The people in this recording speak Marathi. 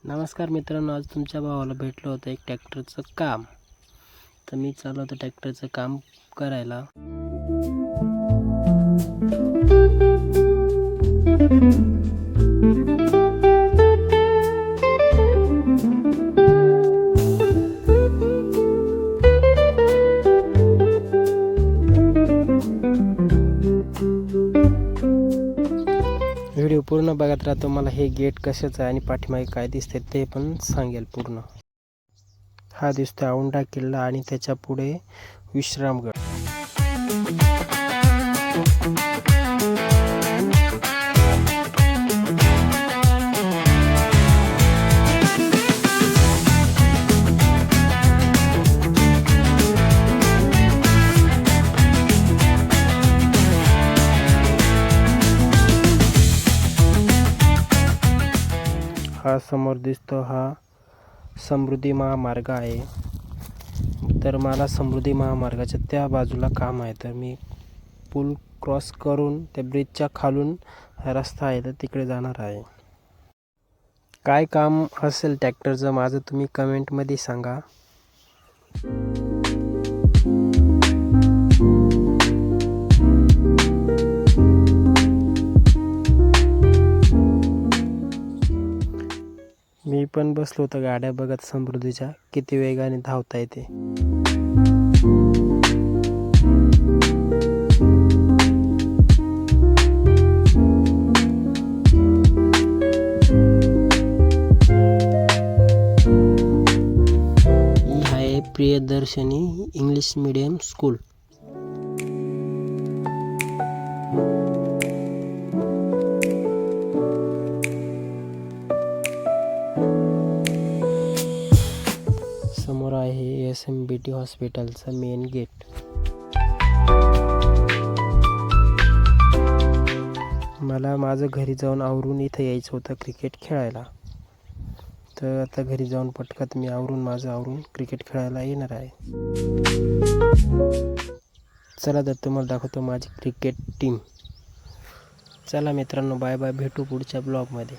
नमस्कार मित्रांनो, आज तुमच्या भावाला भेटलं होतं एक ट्रॅक्टरचं काम. तर मी चाललो होतो ट्रॅक्टरचं काम करायला. व्हिडिओ पूर्ण बघत राहा. तुम्हाला हे गेट कशाचं आहे आणि पाठीमागे काय दिसते ते पण सांगेल पूर्ण. हा दिसतो औंढा किल्ला आणि त्याच्या पुढे विश्रामगड. हा समोर दिसतो हा समृद्धी महामार्ग आहे. तर मला समृद्धी महामार्गाच्या त्या बाजूला काम आहे, तर मी पूल क्रॉस करून त्या ब्रिजच्या खालून रस्ता आहे तर तिकडे जाणार आहे. काय काम असेल ट्रॅक्टरचं माझं तुम्ही कमेंटमध्ये सांगा. मी पण बसलो होतो गाड्या बघत समृद्धीच्या, किती वेगाने धावता येते. ही आहे प्रियदर्शनी इंग्लिश मीडियम स्कूल. समोर आहे SMBT हॉस्पिटलचा मेन गेट. मला माझं घरी जाऊन आवरून इथं यायचं होतं क्रिकेट खेळायला. तर आता घरी जाऊन पटकन मी आवरून क्रिकेट खेळायला येणार आहे. चला तर तुम्हाला दाखवतो माझी क्रिकेट टीम. चला मित्रांनो, बाय बाय, भेटू पुढच्या ब्लॉगमध्ये.